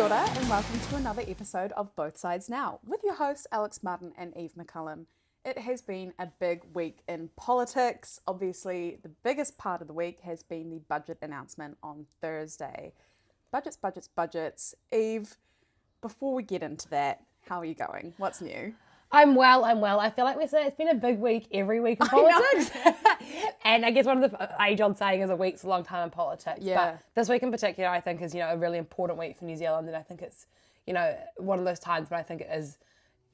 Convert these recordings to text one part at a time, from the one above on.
Kia ora and welcome to another episode of Both Sides Now with your hosts Alex Martin and Eve McCullum. It has been a big week in politics. Obviously, the biggest part of the week has been the budget announcement on Thursday. Budgets. Eve, before we get into that, how are you going? What's new? I'm well. I feel like we say it's been a big week every week in politics. And I guess one of the age-old saying is a week's a long time in politics. Yeah. But this week in particular, I think is, a really important week for New Zealand. And I think it's, one of those times when I think it is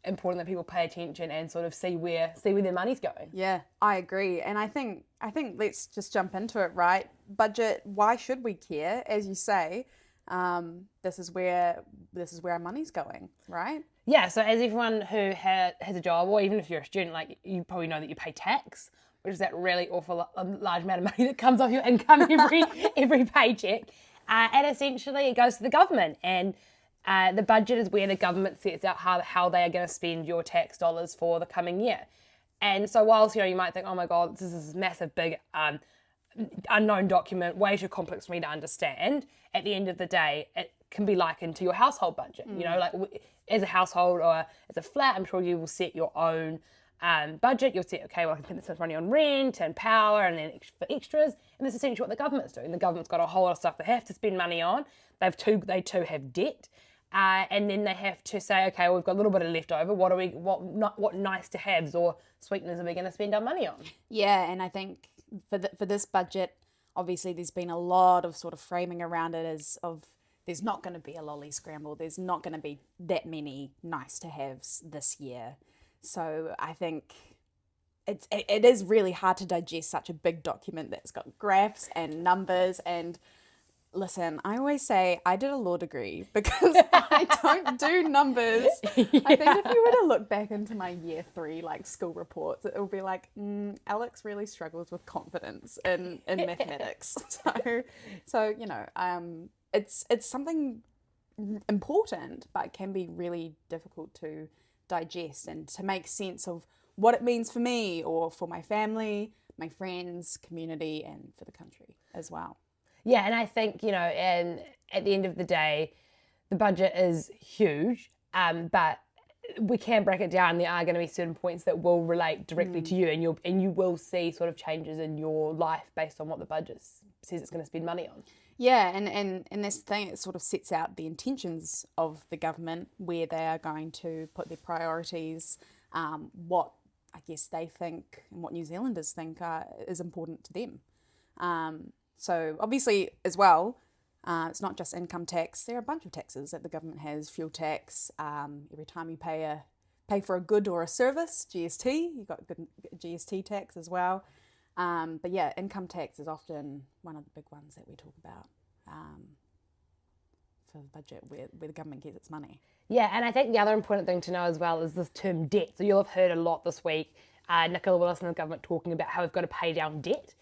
important that people pay attention and sort of see where their money's going. Yeah, I agree. And I think let's just jump into it, right? Budget, why should we care? As you say, this is where our money's going, right? Yeah, so as everyone who has a job, or even if you're a student, like you probably know that you pay tax, which is that really awful large amount of money that comes off your income every paycheck. And essentially it goes to the government. And the budget is where the government sets out how they are going to spend your tax dollars for the coming year. And so whilst, you might think, oh my God, this is this massive, big, unknown document, way too complex for me to understand, at the end of the day, it can be likened to your household budget. Like as a household or as a flat, I'm sure you will set your own budget. You'll say, okay, well, I can spend this much money on rent and power and then for extras. And that's essentially what the government's doing. The government's got a whole lot of stuff they have to spend money on. They too have debt. And then they have to say, okay, well, we've got a little bit of leftover. What nice to haves or sweeteners are we going to spend our money on? Yeah, and I think for this budget, obviously there's been a lot of sort of framing around it as of there's not going to be a lolly scramble. There's not going to be that many nice to haves this year. So I think it is really hard to digest such a big document that's got graphs and numbers. And listen, I always say I did a law degree because I don't do numbers. Yeah. I think if you were to look back into my year 3 school reports, it will be like, Alex really struggles with confidence in mathematics. So it's something important, but it can be really difficult to digest and to make sense of what it means for me or for my family, my friends, community, and for the country as well. Yeah, and I think, and at the end of the day, the budget is huge, but we can break it down. There are going to be certain points that will relate directly to you, and you will see sort of changes in your life based on what the budget says it's going to spend money on. Yeah, and this thing, it sort of sets out the intentions of the government, where they are going to put their priorities, what I guess they think and what New Zealanders think is important to them. So obviously as well, it's not just income tax. There are a bunch of taxes that the government has. Fuel tax, every time you pay for a good or a service, GST, you've got good GST tax as well. But yeah, income tax is often one of the big ones that we talk about for the budget, where the government gets its money. Yeah, and I think the other important thing to know as well is this term debt. So you'll have heard a lot this week, Nicola Willis and the government talking about how we've got to pay down debt.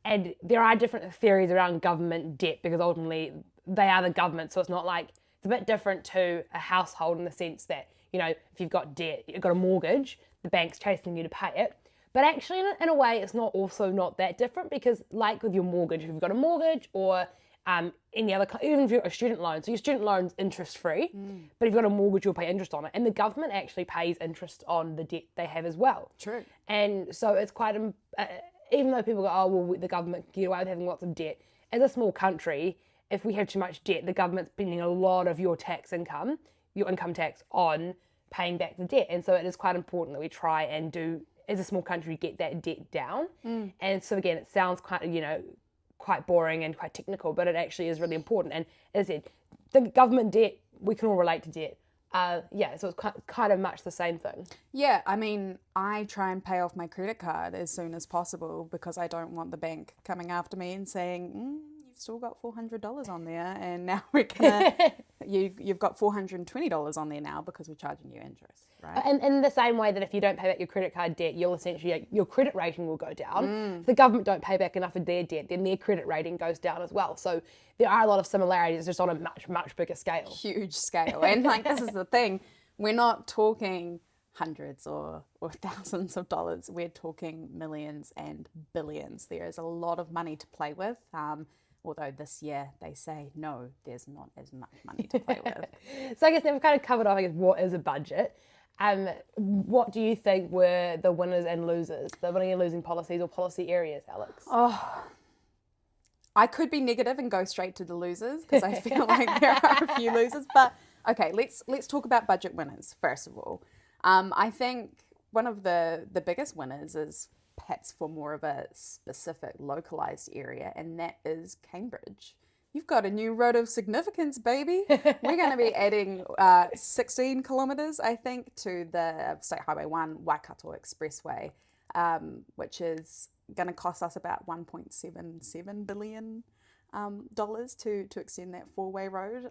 And there are different theories around government debt because ultimately they are the government. So it's not like, it's a bit different to a household in the sense that, if you've got debt, you've got a mortgage, the bank's chasing you to pay it. But actually, in a way, it's not that different because like with your mortgage, if you've got a mortgage or any other, even if you're a student loan, so your student loan's interest-free, but if you've got a mortgage, you'll pay interest on it. And the government actually pays interest on the debt they have as well. True. And so it's quite, even though people go, oh, well, the government can get away with having lots of debt, as a small country, if we have too much debt, the government's spending a lot of your income tax on paying back the debt. And so it is quite important that we try and do, as a small country, get that debt down. And so again, it sounds quite boring and quite technical, but it actually is really important. And as I said, the government debt, we can all relate to debt. So it's kind of much the same thing. Yeah, I mean, I try and pay off my credit card as soon as possible because I don't want the bank coming after me and saying, you've still got $400 on there, and now we're gonna you've got $420 on there now because we're charging you interest, right? And in the same way that if you don't pay back your credit card debt, you'll essentially, your credit rating will go down. If the government don't pay back enough of their debt, then their credit rating goes down as well. So there are a lot of similarities, just on a much, much bigger scale. Huge scale. And this is the thing, we're not talking hundreds or thousands of dollars. We're talking millions and billions. There is a lot of money to play with. Although this year they say, no, there's not as much money to play with. So I guess we've kind of covered off, I guess, what is a budget. What do you think were the winners and losers, the winning and losing policies or policy areas, Alex? I could be negative and go straight to the losers because I feel like there are a few losers. But okay, let's talk about budget winners first of all. I think one of the biggest winners is perhaps for more of a specific localized area, and that is Cambridge. You've got a new road of significance, baby. We're going to be adding 16 kilometres, I think, to the State Highway 1 Waikato Expressway, which is going to cost us about $1.77 billion to extend that four-way road.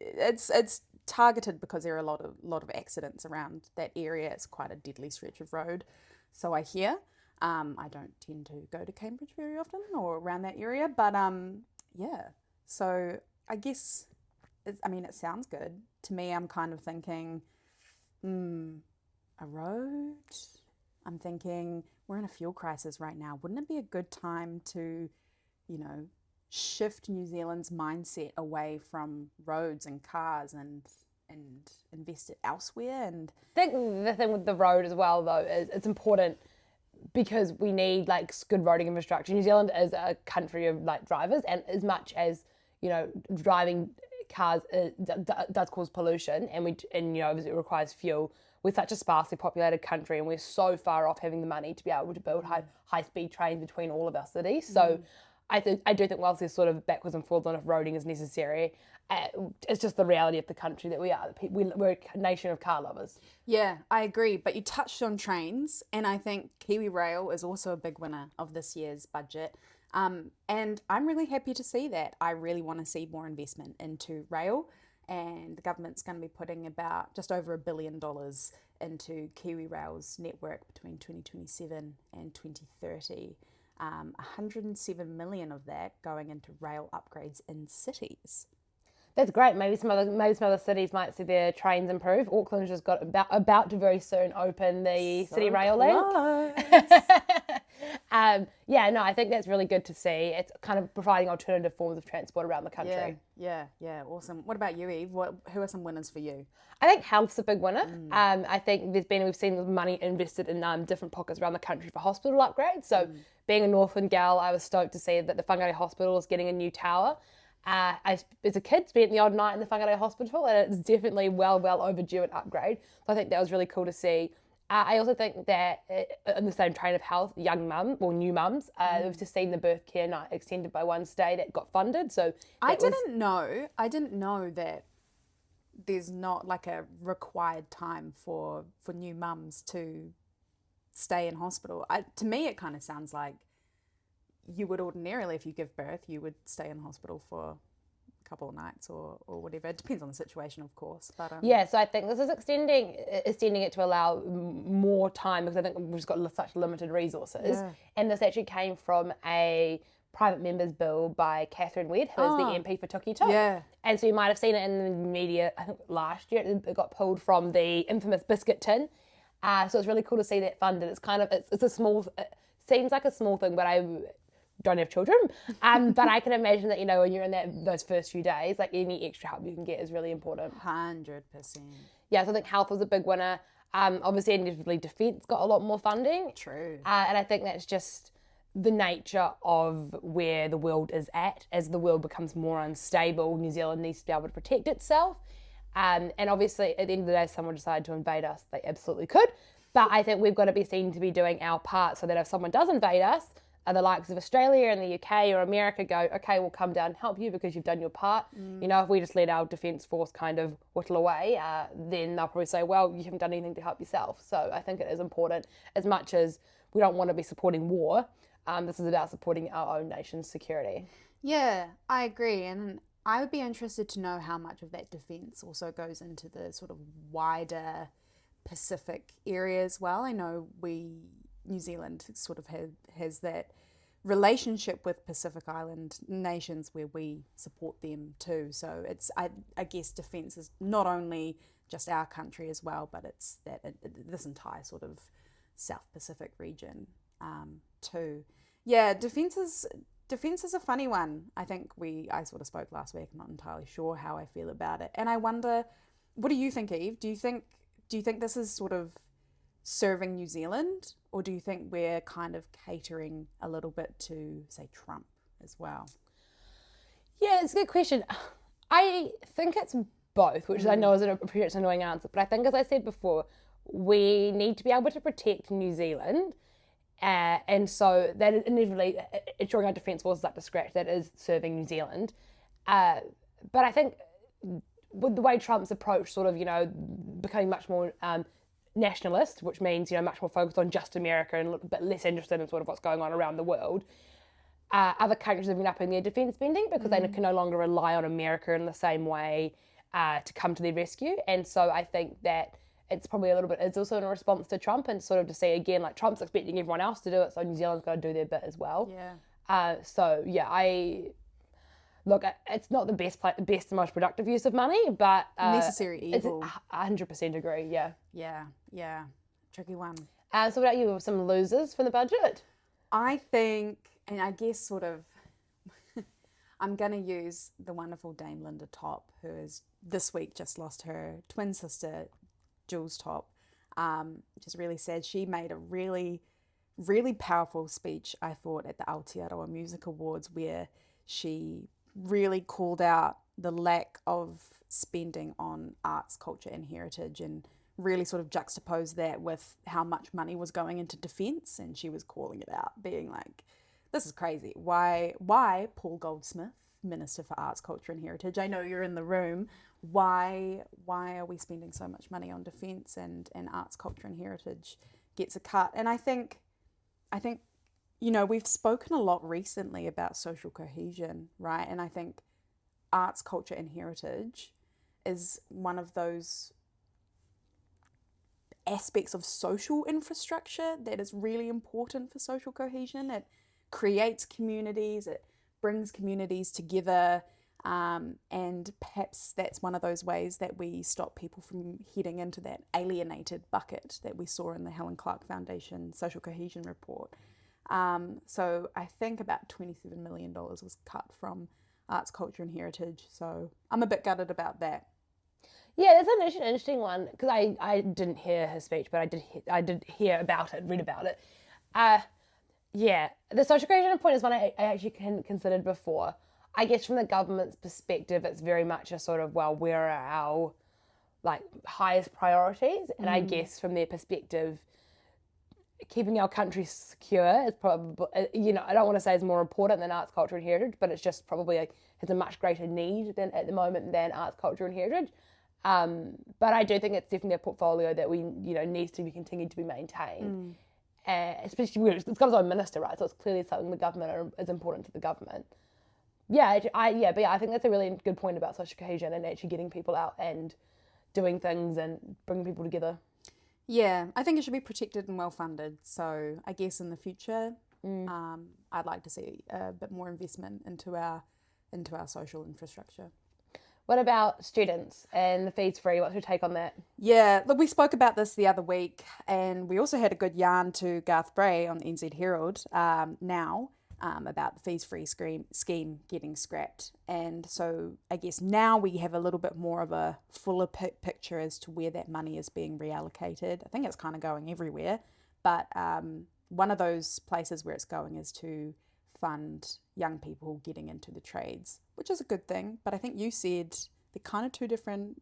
It's targeted because there are a lot of accidents around that area. It's quite a deadly stretch of road, so I hear. I don't tend to go to Cambridge very often or around that area, but yeah. So I guess it sounds good to me. I'm kind of thinking, a road. I'm thinking we're in a fuel crisis right now. Wouldn't it be a good time to, shift New Zealand's mindset away from roads and cars and invest it elsewhere? And I think the thing with the road as well, though, is it's important because we need good roading infrastructure. New Zealand is a country of drivers, and as much as driving cars does cause pollution, and it requires fuel. We're such a sparsely populated country, and we're so far off having the money to be able to build high speed trains between all of our cities. So I do think whilst there's sort of backwards and forwards on if roading is necessary, it's just the reality of the country that we are. We're a nation of car lovers. Yeah, I agree. But you touched on trains, and I think Kiwi Rail is also a big winner of this year's budget. And I'm really happy to see that. I really want to see more investment into rail, and the government's going to be putting about just over $1 billion into Kiwi Rail's network between 2027 and 2030. 107 million of that going into rail upgrades in cities. That's great. Maybe some other cities might see their trains improve. Auckland's just got about to very soon open the City Rail link. I think that's really good to see. It's kind of providing alternative forms of transport around the country. Yeah, awesome. What about you, Eve? Who are some winners for you? I think health's a big winner. I think we've seen money invested in different pockets around the country for hospital upgrades. So being a Northland gal, I was stoked to see that the Whangarei Hospital is getting a new tower. As a kid, spent the odd night in the Whangarei Hospital, and it's definitely well overdue an upgrade. So I think that was really cool to see. I also think that in the same train of health, new mums, we've just seen the birth care night extended by one state that got funded. So I didn't know that there's not a required time for new mums to stay in hospital. To me, it kind of sounds like you would ordinarily, if you give birth, you would stay in hospital for a couple of nights or whatever. It depends on the situation, of course. But so I think this is extending it to allow more time, because I think we've just got such limited resources. Yeah. And this actually came from a private member's bill by Catherine Wedd, who is the MP for Tukitopu. Yeah. And so you might have seen it in the media, I think last year, it got pulled from the infamous biscuit tin. So it's really cool to see that funded. It's a small, it seems like a small thing, but I don't have children. But I can imagine that, when you're in those first few days, any extra help you can get is really important. 100%. Yeah, so I think health was a big winner. Obviously, inevitably, defence got a lot more funding. True. And I think that's just the nature of where the world is at. As the world becomes more unstable, New Zealand needs to be able to protect itself. And obviously, at the end of the day, if someone decided to invade us, they absolutely could. But I think we've got to be seen to be doing our part so that if someone does invade us, the likes of Australia and the UK or America go, okay, we'll come down and help you because you've done your part. If we just let our defence force kind of whittle away, then they'll probably say, well, you haven't done anything to help yourself. So I think it is important, as much as we don't want to be supporting war, this is about supporting our own nation's security. Yeah, I agree. And I would be interested to know how much of that defence also goes into the sort of wider Pacific area as well. I know New Zealand sort of has that relationship with Pacific Island nations where we support them too. So it's I guess defence is not only just our country as well, but it's this entire sort of South Pacific region too. Yeah, defence defense is a funny one. I think I sort of spoke last week. I'm not entirely sure how I feel about it. And I wonder, what do you think, Eve? Do you think this is sort of serving New Zealand, or do you think we're kind of catering a little bit to, say, Trump as well? Yeah, it's a good question. I think it's both, which I know is a pretty annoying answer, but I think, as I said before, we need to be able to protect New Zealand, and so that is inevitably ensuring our defence forces up to scratch. That is serving New Zealand, but I think with the way Trump's approach, sort of, becoming much more nationalist, which means, much more focused on just America and a little bit less interested in sort of what's going on around the world. Other countries have been upping their defence spending because they can no longer rely on America in the same way to come to their rescue. And so I think that it's probably it's also in a response to Trump, and sort of to see again, like, Trump's expecting everyone else to do it, so New Zealand's got to do their bit as well. Yeah. Look, it's not the best and most productive use of money, but Necessary evil. 100% agree. Yeah. Yeah. Tricky one. So what about you? Some losers from the budget? I think, and I guess sort of, I'm going to use the wonderful Dame Linda Top, who has this week just lost her twin sister, Jules Top, which is really sad. She made a really, really powerful speech, I thought, at the Aotearoa Music Awards, where she really called out the lack of spending on arts, culture and heritage, and really sort of juxtaposed that with how much money was going into defence, and she was calling it out, being like, this is crazy. Why Paul Goldsmith, Minister for Arts, Culture and Heritage, I know you're in the room, why are we spending so much money on defence, and arts, culture and heritage gets a cut? And I think we've spoken a lot recently about social cohesion, right? And I think arts, culture and heritage is one of those aspects of social infrastructure that is really important for social cohesion. It creates communities, it brings communities together, and perhaps that's one of those ways that we stop people from heading into that alienated bucket that we saw in the Helen Clark Foundation Social Cohesion Report. So I think about $27 million was cut from arts, culture and heritage. So I'm a bit gutted about that. Yeah, that's an interesting one, because I didn't hear her speech, but I did hear about it, read about it. Yeah, the social cohesion point is one I actually considered before. I guess from the government's perspective, it's very much a sort of, well, where are our highest priorities? And I guess from their perspective, keeping our country secure is probably, I don't want to say it's more important than arts, culture and heritage, but it's just probably has a much greater need at the moment than arts, culture and heritage. But I do think it's definitely a portfolio that we, needs to be continued to be maintained. Especially, it's got its own minister, right? So it's clearly something the government is important to the government. But I think that's a really good point about social cohesion and actually getting people out and doing things and bringing people together. Yeah, I think it should be protected and well funded. So I guess in the future, I'd like to see a bit more investment into our social infrastructure. What about students and the fees free? What's your take on that? Yeah, look, we spoke about this the other week, and we also had a good yarn to Garth Bray on the NZ Herald about the fees free scheme getting scrapped. And so I guess now we have a little bit more of a fuller picture as to where that money is being reallocated. I think it's kind of going everywhere, but one of those places where it's going is to fund young people getting into the trades, which is a good thing. But I think you said they're kind of two different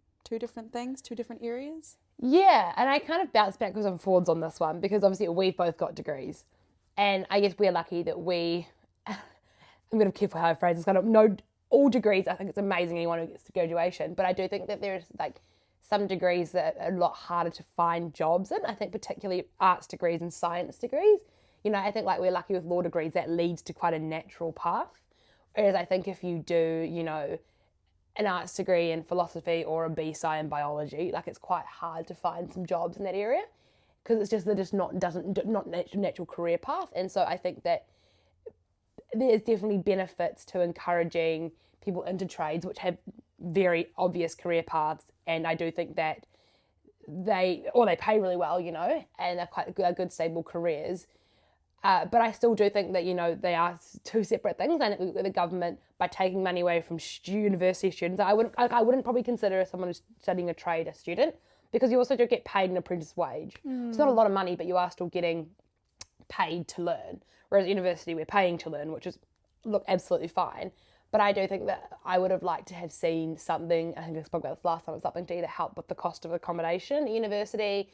things, two different areas. Yeah, and I kind of bounce backwards and forwards on this one, because obviously we've both got degrees, and I guess we're lucky that I'm going to be careful how I phrase this, kind of know all degrees. I think it's amazing anyone who gets to graduation, but I do think that there's some degrees that are a lot harder to find jobs in. I think particularly arts degrees and science degrees. I think we're lucky with law degrees, that leads to quite a natural path. Whereas I think if you do, an arts degree in philosophy or a BSci in biology, it's quite hard to find some jobs in that area, because it's just not natural career path. And so I think that there's definitely benefits to encouraging people into trades which have very obvious career paths, and I do think that they pay really well, and they're quite good stable careers. But I still do think that, they are two separate things. And the government, by taking money away from university students, I wouldn't probably consider someone who's studying a trade a student, because you also do get paid an apprentice wage. It's not a lot of money, but you are still getting paid to learn. Whereas at university, we're paying to learn, which is, look, absolutely fine. But I do think that I would have liked to have seen something, I think I spoke about this last time, something to either help with the cost of accommodation at university,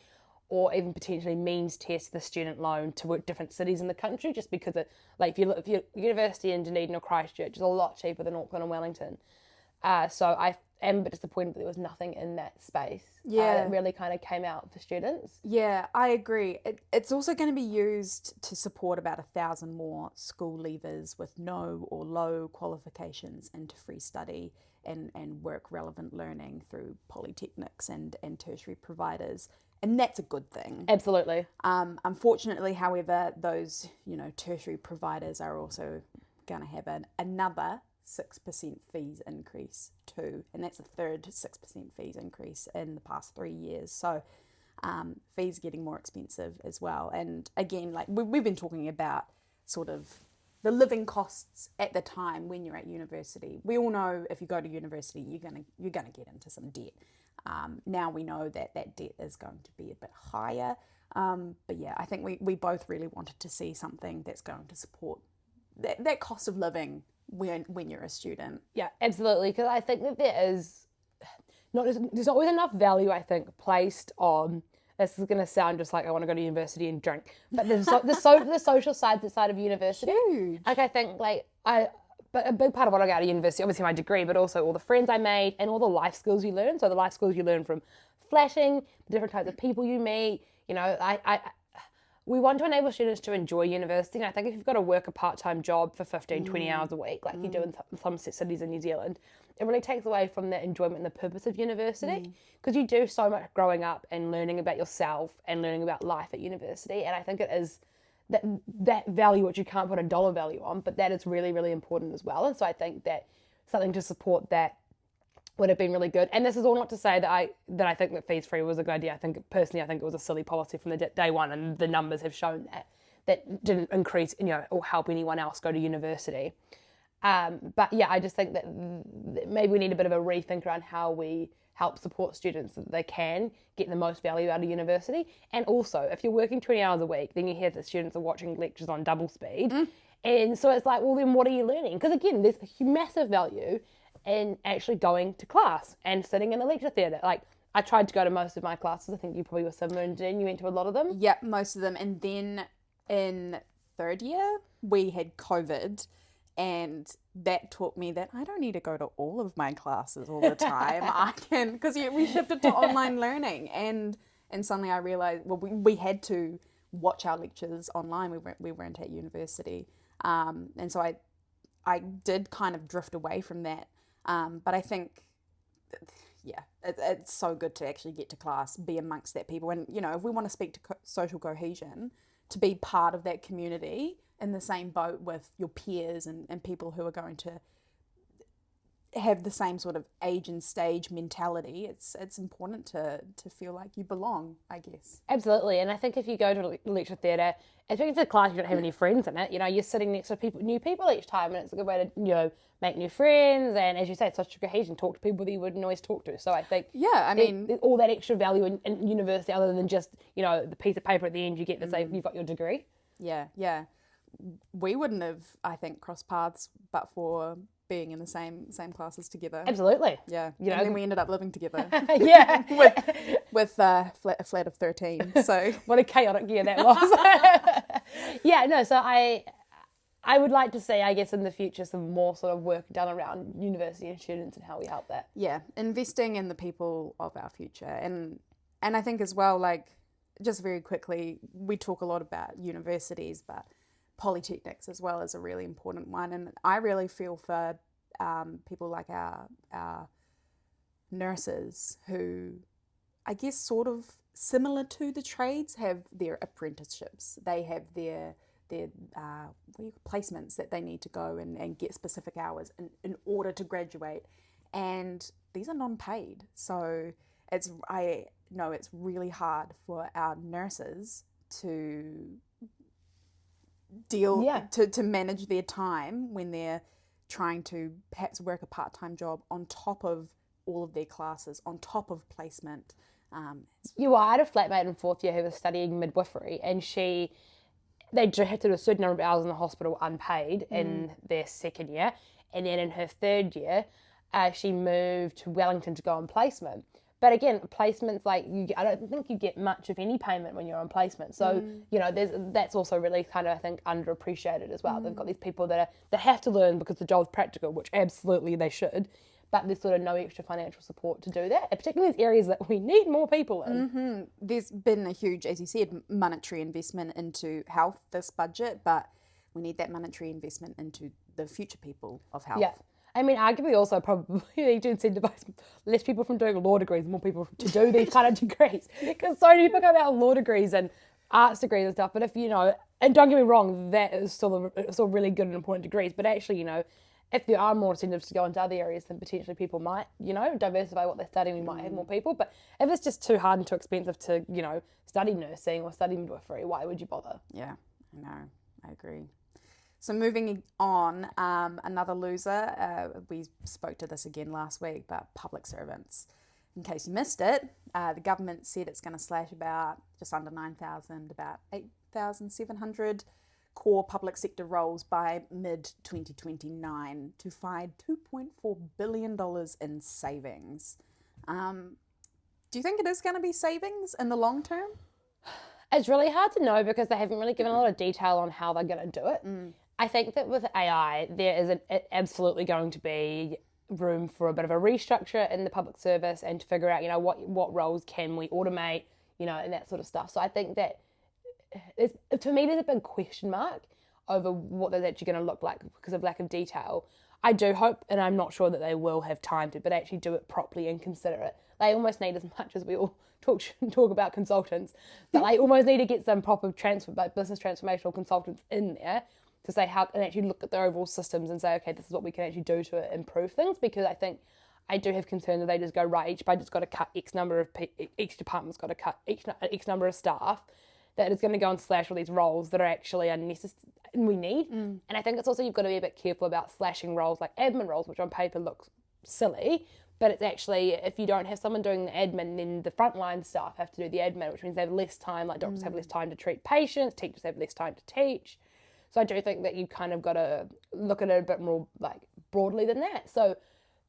or even potentially means test the student loan to work different cities in the country, just because if you look, if your university in Dunedin or Christchurch is a lot cheaper than Auckland and Wellington. So I am a bit disappointed that there was nothing in that space that really kind of came out for students. Yeah, I agree. It's also going to be used to support about 1,000 more school leavers with no or low qualifications into free study and work relevant learning through polytechnics and tertiary providers. And that's a good thing. Absolutely. Unfortunately, however, those, tertiary providers are also going to have another 6% fees increase too. And that's a third 6% fees increase in the past 3 years. So fees getting more expensive as well. And again, like we've been talking about sort of the living costs at the time when you're at university. We all know if you go to university, you're gonna get into some debt. Now we know that debt is going to be a bit higher. But yeah, I think we both really wanted to see something that's going to support that cost of living when you're a student. Yeah, absolutely. Because I think that there's not always enough value, I think, placed on. This is going to sound just like I want to go to university and drink, but the social side of university. Huge. Like I think but a big part of what I got out of university, obviously my degree, but also all the friends I made and all the life skills you learn. So the life skills you learn from flashing, the different types of people you meet. We want to enable students to enjoy university. And I think if you've got to work a part-time job for 15, 20 hours a week, like you do in some cities in New Zealand, it really takes away from the enjoyment and the purpose of university, because you do so much growing up and learning about yourself and learning about life at university. And I think it is that value, which you can't put a dollar value on, but that is really, really important as well. And so I think that something to support that would have been really good. And this is all not to say that I think that fees free was a good idea. I think it was a silly policy from the day one, and the numbers have shown that didn't increase, or help anyone else go to university. But yeah, I just think that maybe we need a bit of a rethink around how we help support students so that they can get the most value out of university. And also, if you're working 20 hours a week, then you hear that students are watching lectures on double speed. And so it's like, well, then what are you learning? Because again, there's a massive value in actually going to class and sitting in the lecture theatre. Like, I tried to go to most of my classes. I think you probably were similar, and you went to a lot of them. Yep, most of them. And then in third year, we had COVID, and that taught me that I don't need to go to all of my classes all the time. I can, because we shifted to online learning, and suddenly I realized, well, we had to watch our lectures online. We weren't at university, and so I did kind of drift away from that. But I think, yeah, it's so good to actually get to class, be amongst that people. And, if we want to speak to social cohesion, to be part of that community in the same boat with your peers and people who are going to have the same sort of age and stage mentality, it's important to feel like you belong, I guess. Absolutely. And I think if you go to lecture theatre, if it's a class you don't have any friends in it, you're sitting next to new people each time, and it's a good way to, make new friends, and as you say, social cohesion, talk to people that you wouldn't always talk to. So I think there's all that extra value in university, other than just, the piece of paper at the end you get to say you've got your degree. Yeah. We wouldn't have, I think, crossed paths but for being in the same classes together. Absolutely. Yeah. And then we ended up living together. Yeah. with a flat of 13. So what a chaotic year that was. Yeah, no, so I would like to see, I guess, in the future, some more sort of work done around university and students and how we help that. Yeah, investing in the people of our future. And I think as well, like, just very quickly, we talk a lot about universities, but polytechnics as well is a really important one. And I really feel for people like our nurses who, I guess, sort of similar to the trades, have their apprenticeships. They have their placements that they need to go and get specific hours in order to graduate, and these are non-paid. So I know it's really hard for our nurses to to manage their time when they're trying to perhaps work a part-time job on top of all of their classes, on top of placement. I had a flatmate in fourth year who was studying midwifery, and they had to do a certain number of hours in the hospital unpaid in their second year, and then in her third year, she moved to Wellington to go on placement. But again, placements, I don't think you get much of any payment when you're on placement. So, that's also really kind of, I think, underappreciated as well. They've got these people that have to learn because the job's practical, which absolutely they should, but there's sort of no extra financial support to do that, particularly in areas that we need more people in. There's been a huge, as you said, monetary investment into health this budget, but we need that monetary investment into the future people of health. Yeah. I mean, arguably also probably need to incentivise less people from doing law degrees, more people to do these kind of degrees. Because so many people go out law degrees and arts degrees and stuff. But if, and don't get me wrong, that is still really good and important degrees. But actually, if there are more incentives to go into other areas, then potentially people might, diversify what they're studying. We might have more people. But if it's just too hard and too expensive to, study nursing or study midwifery, why would you bother? Yeah, I know. I agree. So moving on, another loser, we spoke to this again last week, but public servants. In case you missed it, the government said it's going to slash about just under 9,000, about 8,700 core public sector roles by mid-2029 to find $2.4 billion in savings. Do you think it is going to be savings in the long term? It's really hard to know because they haven't really given a lot of detail on how they're going to do it. I think that with AI, there is absolutely going to be room for a bit of a restructure in the public service and to figure out, what roles can we automate, and that sort of stuff. So I think that, to me, there's a big question mark over what that's actually going to look like because of lack of detail. I do hope, and I'm not sure that they will have time to, but actually do it properly and consider it. They almost need, as much as we all talk about consultants, but they almost need to get some proper business transformational consultants in there to say how, and actually look at their overall systems and say, okay, this is what we can actually do to improve things. Because I think I do have concerns that they just go, right, each budget's got to cut X number of each department's got to cut X number of staff, that it's going to go and slash all these roles that are actually unnecessary and we need. And I think it's also, you've got to be a bit careful about slashing roles like admin roles, which on paper looks silly, but it's actually, if you don't have someone doing the admin, then the frontline staff have to do the admin, which means they have less time, like doctors have less time to treat patients, teachers have less time to teach. So I do think that you kind of got to look at it a bit more broadly than that. So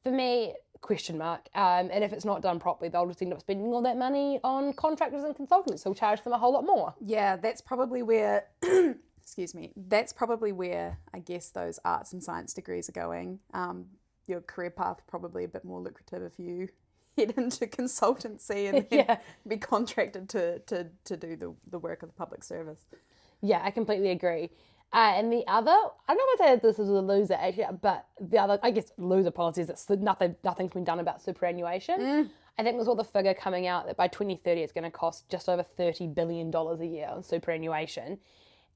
for me, question mark. And if it's not done properly, they'll just end up spending all that money on contractors and consultants who'll charge them a whole lot more. Yeah, that's probably where, excuse me, that's probably where I guess those arts and science degrees are going. Your career path probably a bit more lucrative if you head into consultancy and then be contracted to do the work of the public service. Yeah, I completely agree. And the other, I don't know if I'd say that this is a loser actually, but the other, I guess, loser policy is that nothing's been done about superannuation. I think there's all the figure coming out that by 2030 it's going to cost just over $30 billion a year on superannuation.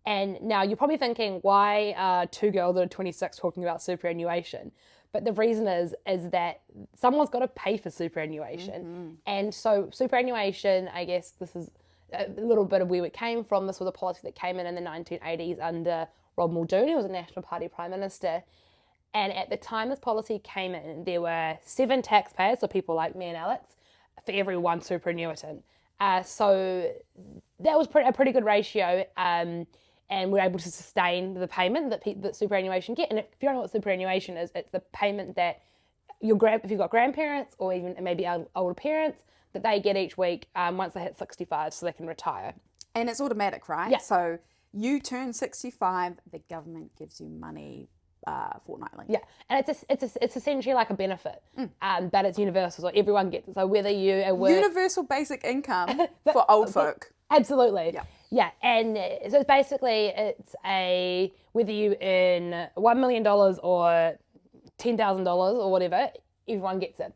And now you're probably thinking, why are two girls that are 26 talking about superannuation? But the reason is that someone's got to pay for superannuation. And so superannuation, I guess this is a little bit of where it came from. This was a policy that came in the 1980s under Rob Muldoon, who was a National Party Prime Minister. And at the time this policy came in, there were 7 taxpayers, so people like me and Alex, for every 1 superannuitant. So that was a pretty good ratio, and we're able to sustain the payment that superannuation get. And if you don't know what superannuation is, it's the payment that if you've got grandparents or even maybe older parents, that they get each week once they hit 65 so they can retire. And it's automatic, right? Yeah. So you turn 65, the government gives you money fortnightly. Yeah, and it's essentially like a benefit, but it's universal, so everyone gets it. So whether you work... Universal basic income for old folk. Absolutely. Yeah, and so basically whether you earn $1 million or $10,000 or whatever, everyone gets it.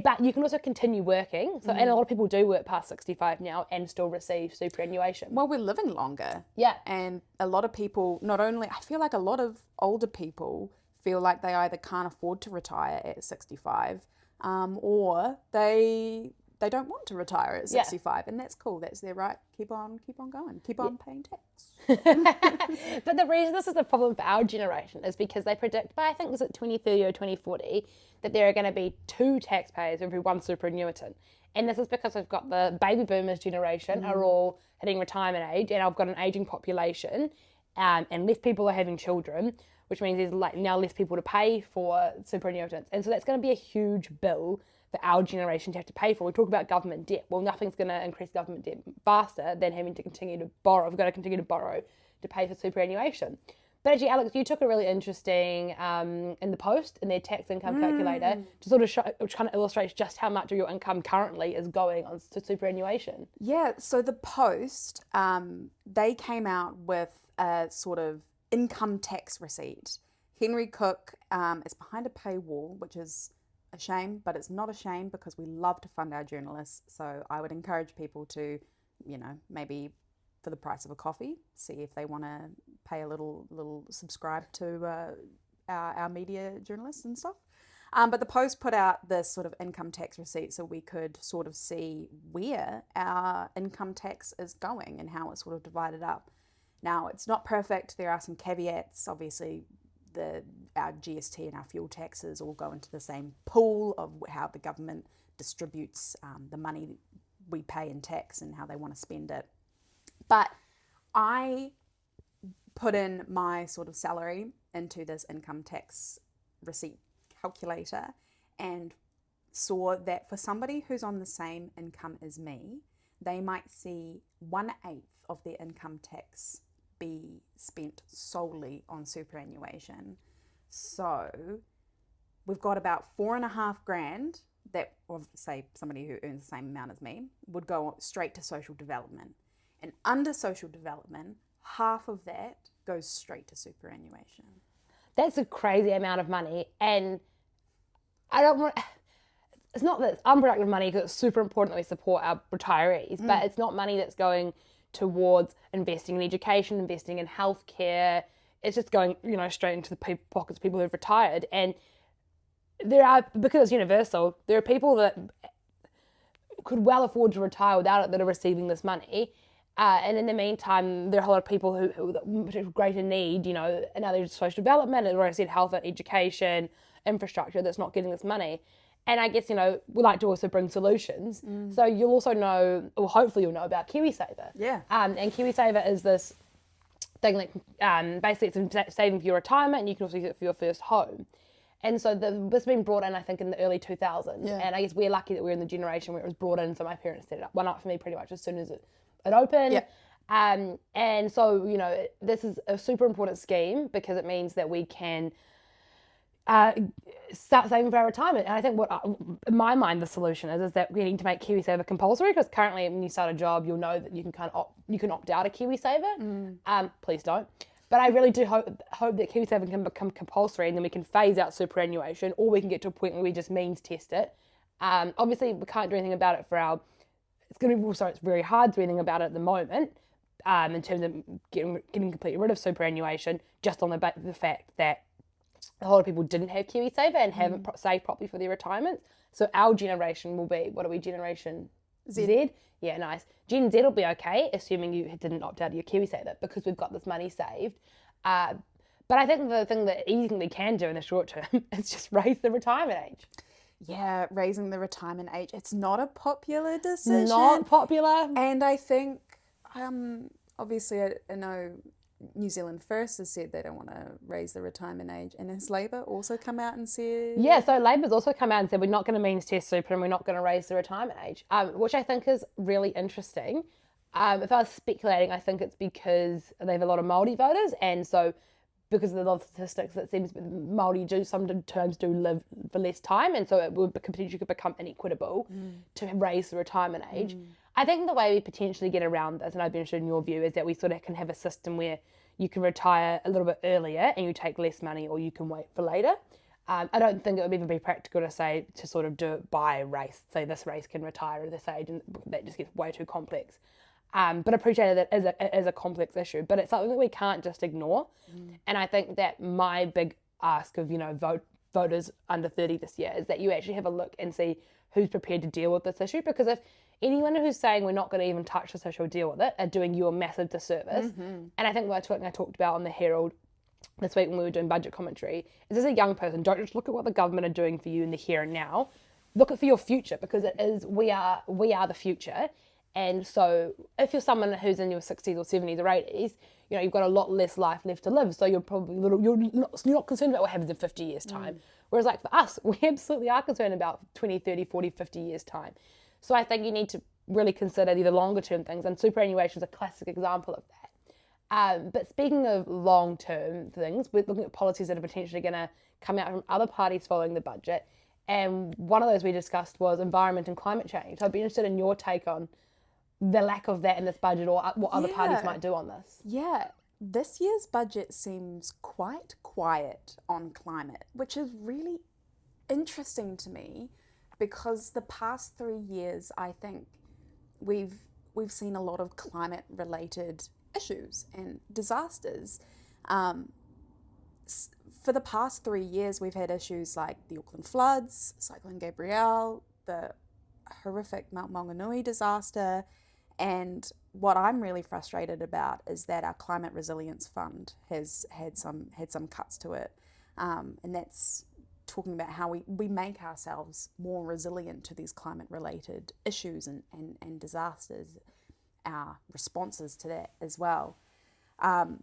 But you can also continue working. So, and a lot of people do work past 65 now and still receive superannuation. Well, we're living longer. Yeah. And a lot of people, I feel like a lot of older people feel like they either can't afford to retire at 65 or they they don't want to retire at 65, and that's cool. That's their right. Keep on going. Keep on paying tax. But the reason this is a problem for our generation is because they predict by, I think, was it 2030 or 2040, that there are going to be 2 taxpayers every 1 superannuitant. And this is because we've got the baby boomers generation are all hitting retirement age, and I've got an aging population, and less people are having children, which means there's like now less people to pay for superannuitants. And so that's going to be a huge bill for our generation to have to pay for. We talk about government debt. Well, nothing's going to increase government debt faster than having to continue to borrow. We've got to continue to borrow to pay for superannuation. But actually, Alex, you took a really interesting in the post in their tax income calculator to sort of show, which kind of illustrates just how much of your income currently is going on to superannuation. Yeah, so the Post, they came out with a sort of income tax receipt. Henry Cook is behind a paywall, which is a shame, but it's not a shame because we love to fund our journalists. So I would encourage people to, maybe for the price of a coffee, see if they want to pay a little subscribe to our media journalists and stuff. But the Post put out this sort of income tax receipt so we could sort of see where our income tax is going and how it's sort of divided up. Now, it's not perfect. There are some caveats. Obviously, our GST and our fuel taxes all go into the same pool of how the government distributes the money we pay in tax and how they want to spend it. But I put in my sort of salary into this income tax receipt calculator and saw that for somebody who's on the same income as me, they might see 1/8 of their income tax be spent solely on superannuation. So we've got about $4,500 that, or say somebody who earns the same amount as me, would go straight to social development. And under social development, half of that goes straight to superannuation. That's a crazy amount of money, and I don't want. It's not that it's unproductive money because it's super important that we support our retirees, but it's not money that's going towards investing in education, investing in healthcare. It's just going, straight into the pockets of people who've retired. And because it's universal, there are people that could well afford to retire without it that are receiving this money. And in the meantime, there are a lot of people who have greater need, in other social development, or I said health and education, infrastructure that's not getting this money. And I guess, we like to also bring solutions. So you'll also know, or hopefully you'll know about KiwiSaver. Yeah. And KiwiSaver is this thing that basically it's saving for your retirement, and you can also use it for your first home. And so this has been brought in, I think, in the early 2000s. Yeah. And I guess we're lucky that we're in the generation where it was brought in. So my parents set it up for me pretty much as soon as it opened. Yeah. And so, this is a super important scheme because it means that we can start saving for our retirement. And I think what, in my mind, the solution is that we need to make KiwiSaver compulsory, because currently when you start a job, you'll know that you can opt out of KiwiSaver. Please don't. But I really do hope that KiwiSaver can become compulsory, and then we can phase out superannuation, or we can get to a point where we just means test it. Obviously, we can't do anything about it it's very hard to do anything about it at the moment, in terms of getting completely rid of superannuation, just on the fact that a lot of people didn't have KiwiSaver and haven't saved properly for their retirement. So our generation will be, what are we, Generation Z? Yeah, nice. Gen Z will be okay, assuming you didn't opt out of your KiwiSaver, because we've got this money saved. But I think the easy thing we can do in the short term is just raise the retirement age. Yeah, raising the retirement age. It's not a popular decision. Not popular. And I think, obviously, I know New Zealand First has said they don't want to raise the retirement age. And has Labour also come out and said... Yeah, so Labour's also come out and said we're not going to means test super and we're not going to raise the retirement age, which I think is really interesting. If I was speculating, I think it's because they have a lot of Māori voters, and so because of the lot of statistics, it seems Māori sometimes do live for less time, and so it would potentially become inequitable to raise the retirement age. I think the way we potentially get around this, and I'd be interested in your view, is that we sort of can have a system where you can retire a little bit earlier and you take less money, or you can wait for later. I don't think it would even be practical to sort of do it by race. Say this race can retire at this age, and that just gets way too complex. But I appreciate that as a complex issue, but it's something that we can't just ignore. And I think that my big ask of, voters under 30 this year is that you actually have a look and see who's prepared to deal with this issue. Because if anyone who's saying we're not going to even touch this issue or deal with it are doing you a massive disservice. And I think that's what I talked about on the Herald this week when we were doing budget commentary, is as a young person, don't just look at what the government are doing for you in the here and now. Look at for your future, because it is we are the future. And so if you're someone who's in your 60s or 70s or 80s, you've got a lot less life left to live. So you're probably you're not concerned about what happens in 50 years' time. Whereas like for us, we absolutely are concerned about 20, 30, 40, 50 years' time. So I think you need to really consider the longer term things, and superannuation is a classic example of that. But speaking of long-term things, we're looking at policies that are potentially going to come out from other parties following the budget. And one of those we discussed was environment and climate change. So I'd be interested in your take on the lack of that in this budget, or what other parties might do on this. Yeah, this year's budget seems quite quiet on climate, which is really interesting to me, because the past 3 years, I think we've seen a lot of climate-related issues and disasters. For the past 3 years, we've had issues like the Auckland floods, Cyclone Gabrielle, the horrific Mount Maunganui disaster, and what I'm really frustrated about is that our Climate Resilience Fund has had some cuts to it, and that's talking about how we make ourselves more resilient to these climate-related issues and disasters, our responses to that as well. $38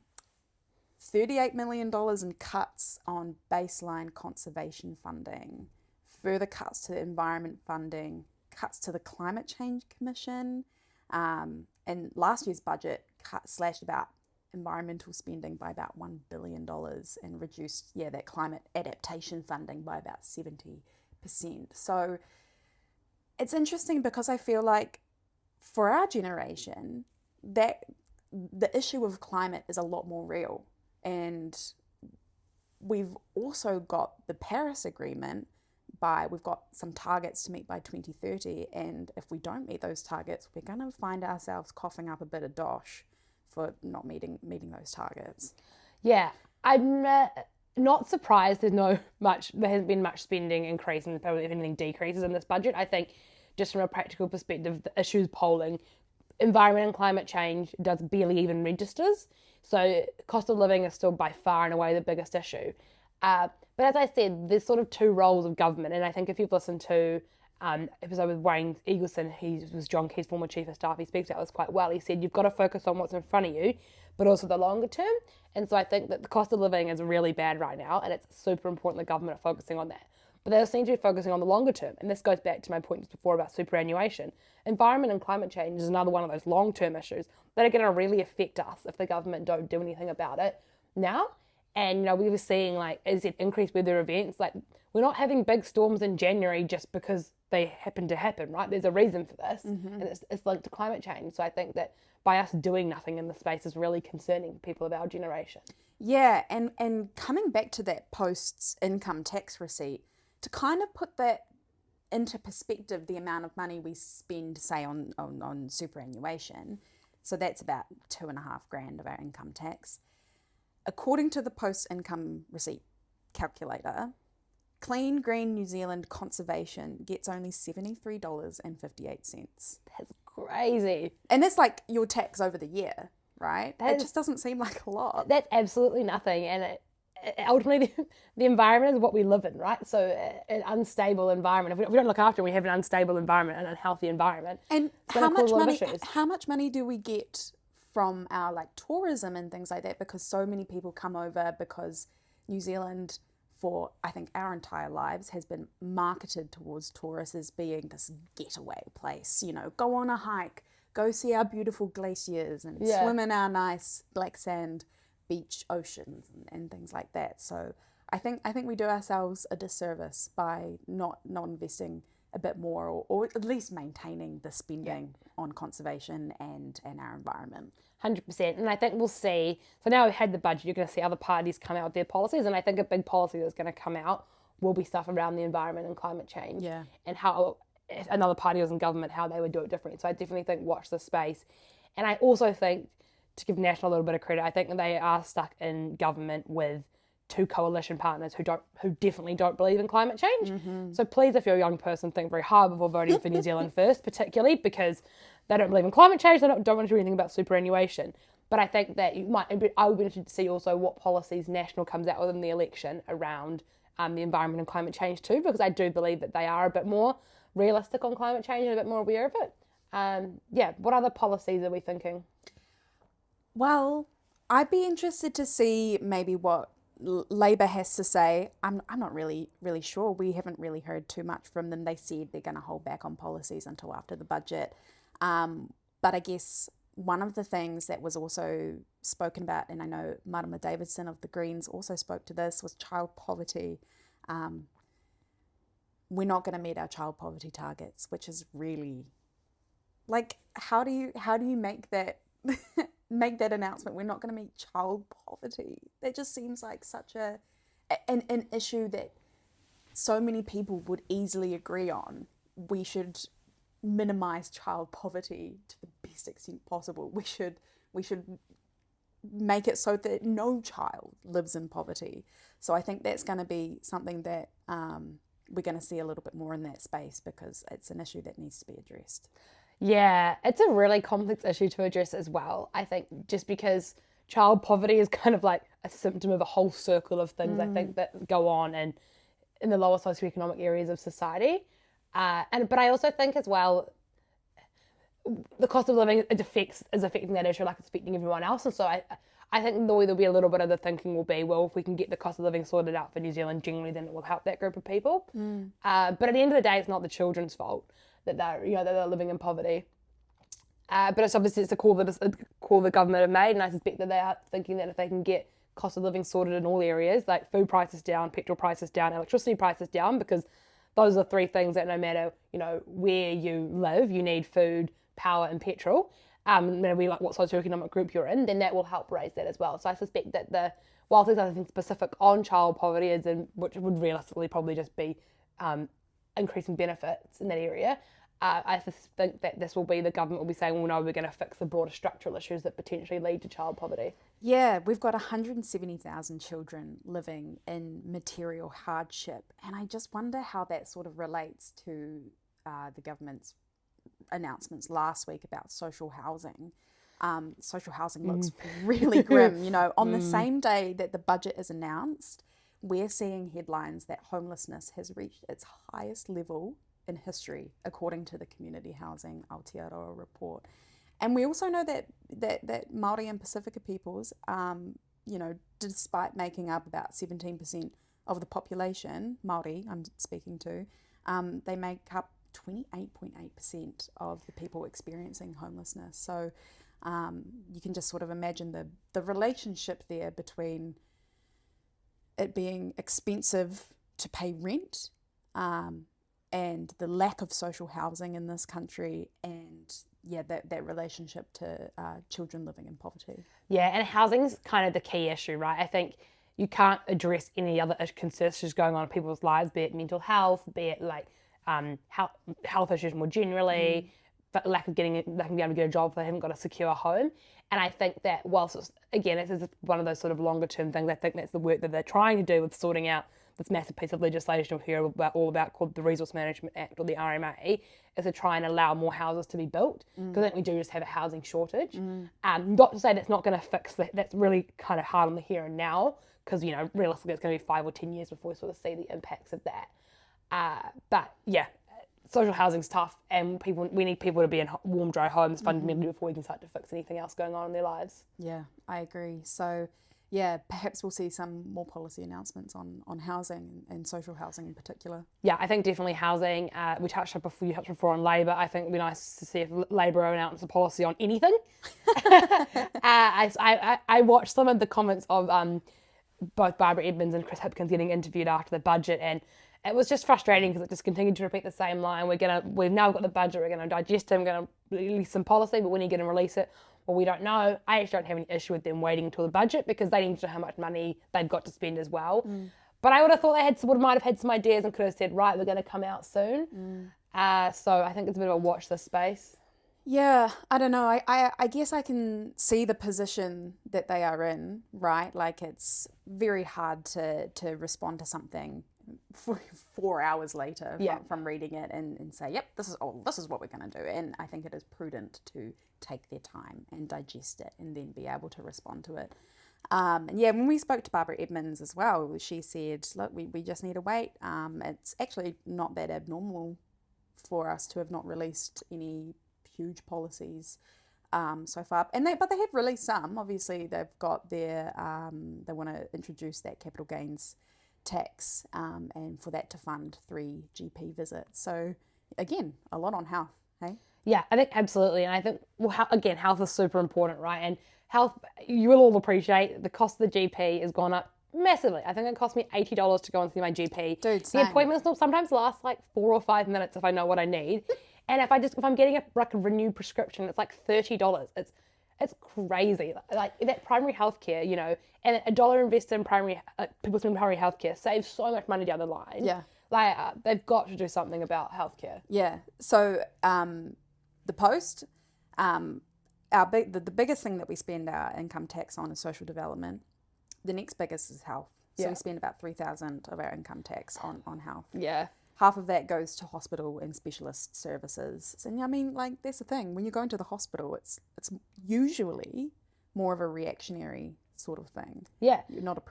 million in cuts on baseline conservation funding, further cuts to the environment funding, cuts to the Climate Change Commission, and last year's budget slashed about environmental spending by about $1 billion and reduced that climate adaptation funding by about 70%. So it's interesting, because I feel like for our generation that the issue of climate is a lot more real, and we've also got the Paris Agreement. We've got some targets to meet by 2030, and if we don't meet those targets, we're going to find ourselves coughing up a bit of dosh for not meeting those targets. Yeah, I'm not surprised there hasn't been much spending increase, and probably if anything decreases in this budget. I think just from a practical perspective, the issues polling, environment and climate change does barely even registers. So cost of living is still by far and away the biggest issue. But as I said, there's sort of two roles of government, and I think if you've listened to episode with Wayne Eagleson, he was John Key's former chief of staff, he speaks about this quite well. He said you've got to focus on what's in front of you, but also the longer term. And so I think that the cost of living is really bad right now, and it's super important the government are focusing on that. But they seem to be focusing on the longer term, and this goes back to my point just before about superannuation. Environment and climate change is another one of those long-term issues that are going to really affect us if the government don't do anything about it now. And, we were seeing, as it increased weather events, we're not having big storms in January just because they happen to happen, right? There's a reason for this, and it's linked to climate change. So I think that by us doing nothing in the space is really concerning for people of our generation. Yeah, and coming back to that post-income tax receipt, to kind of put that into perspective, the amount of money we spend, say, on superannuation, so that's about $2,500 of our income tax. According to the post-income receipt calculator, Clean Green New Zealand Conservation gets only $73.58. That's crazy. And that's like your tax over the year, right? It just doesn't seem like a lot. That's absolutely nothing. And ultimately, the environment is what we live in, right? So an unstable environment, if we don't look after it, we have an unstable environment, an unhealthy environment. And how much money do we get from our tourism and things like that, because so many people come over, because New Zealand for I think our entire lives has been marketed towards tourists as being this getaway place, go on a hike, go see our beautiful glaciers and swim in our nice black sand beach oceans and things like that. So I think we do ourselves a disservice by not investing a bit more, or at least maintaining the spending on conservation and our environment. 100%. And I think we'll see, so now we've had the budget, you're going to see other parties come out with their policies, and I think a big policy that's going to come out will be stuff around the environment and climate change. Yeah. And how, if another party was in government, how they would do it differently. So I definitely think watch this space. And I also think, to give National a little bit of credit, I think they are stuck in government with two coalition partners who definitely don't believe in climate change. So please, if you're a young person, think very hard before voting for New Zealand first, particularly because they don't believe in climate change. They don't want to do anything about superannuation. But I think that I would be interested to see also what policies National comes out with in the election around the environment and climate change too, because I do believe that they are a bit more realistic on climate change and a bit more aware of it. What other policies are we thinking? Well, I'd be interested to see maybe what Labor has to say. I'm not really sure. We haven't really heard too much from them. They said they're going to hold back on policies until after the budget. But I guess one of the things that was also spoken about, and I know Marama Davidson of the Greens also spoke to this, was child poverty. We're not going to meet our child poverty targets, which is really, like, how do you make that make that announcement? We're not going to meet child poverty. That just seems like such an issue that so many people would easily agree on. We should minimize child poverty to the best extent possible. We should make it so that no child lives in poverty. So I think that's going to be something that we're going to see a little bit more in that space, because it's an issue that needs to be addressed. Yeah, it's a really complex issue to address as well. I think just because child poverty is kind of like a symptom of a whole circle of things I think that go on and in the lower socioeconomic areas of society. But I also think as well, the cost of living is affecting that issue like it's affecting everyone else. And so I think there'll be a little bit of the thinking will be, well, if we can get the cost of living sorted out for New Zealand generally, then it will help that group of people. But at the end of the day, it's not the children's fault that they're living in poverty. But it's a call the government have made, and I suspect that they are thinking that if they can get cost of living sorted in all areas, like food prices down, petrol prices down, electricity prices down, because those are three things that no matter where you live, you need food, power, and petrol. No matter like what socioeconomic group you're in, then that will help raise that as well. So I suspect that while there's nothing specific on child poverty, which would realistically probably just be increasing benefits in that area, I think that the government will be saying, well, no, we're going to fix the broader structural issues that potentially lead to child poverty. Yeah, we've got 170,000 children living in material hardship. And I just wonder how that sort of relates to the government's announcements last week about social housing. Social housing looks really grim. On the same day that the budget is announced, we're seeing headlines that homelessness has reached its highest level in history, according to the Community Housing Aotearoa report. And we also know that Māori and Pacifica peoples, despite making up about 17% of the population, Māori I'm speaking to, they make up 28.8% of the people experiencing homelessness. So you can just sort of imagine the relationship there between it being expensive to pay rent, and the lack of social housing in this country, and that relationship to children living in poverty. Yeah, and housing's kind of the key issue, right? I think you can't address any other issues going on in people's lives, be it mental health, be it like health issues more generally, but lack of being able to get a job if they haven't got a secure home. And I think that whilst it's one of those sort of longer term things, I think that's the work that they're trying to do with sorting out this massive piece of legislation we'll hear about called the Resource Management Act, or the RMA, is to try and allow more houses to be built, because I think we do just have a housing shortage. Not to say that's not going to fix that. That's really kind of hard on the here and now, because realistically it's going to be 5 or 10 years before we sort of see the impacts of that. But yeah, social housing's tough, and we need people to be in warm, dry homes fundamentally before we can start to fix anything else going on in their lives. Yeah, I agree. So yeah, perhaps we'll see some more policy announcements on housing and social housing in particular. Yeah, I think definitely housing. You touched before on Labor. I think it'd be nice to see if Labor announce a policy on anything. I watched some of the comments of both Barbara Edmonds and Chris Hipkins getting interviewed after the budget, and it was just frustrating because it just continued to repeat the same line. We've now got the budget, we're going to digest it, we're going to release some policy, but when are you going to release it? Well, we don't know. I actually don't have any issue with them waiting until the budget, because they need to know how much money they've got to spend as well. But I would have thought they might have had some ideas and could have said, right, we're going to come out soon. So I think it's a bit of a watch this space. Yeah, I don't know. I guess I can see the position that they are in, right? Like it's very hard to respond to something 4 hours later Yeah. from reading it and say, yep, this is what we're going to do. And I think it is prudent to take their time and digest it and then be able to respond to it. And yeah, when we spoke to Barbara Edmonds as well, she said, look, we just need to wait. It's actually not that abnormal for us to have not released any huge policies so far. But they have released some. Obviously, they've got they want to introduce that capital gains tax, and for that to fund 3 GP visits. So again, a lot on health. Hey. Yeah, I think absolutely. And I think, well, again, health is super important, right? And health, you will all appreciate the cost of the GP has gone up massively. I think it cost me $80 to go and see my GP. Dude, the same. appointments sometimes last like 4 or 5 minutes if I know what I need. And if I'm getting a renewed prescription, it's like $30. It's crazy. Like that primary healthcare, and $1 invested in people spending primary healthcare saves so much money down the line. Yeah. Like they've got to do something about healthcare. Yeah. So the post, the biggest thing that we spend our income tax on is social development. The next biggest is health. So we spend about 3,000 of our income tax on health. Yeah. Half of that goes to hospital and specialist services. And I mean, like, that's the thing. When you go into the hospital, it's usually more of a reactionary sort of thing. Yeah. You're not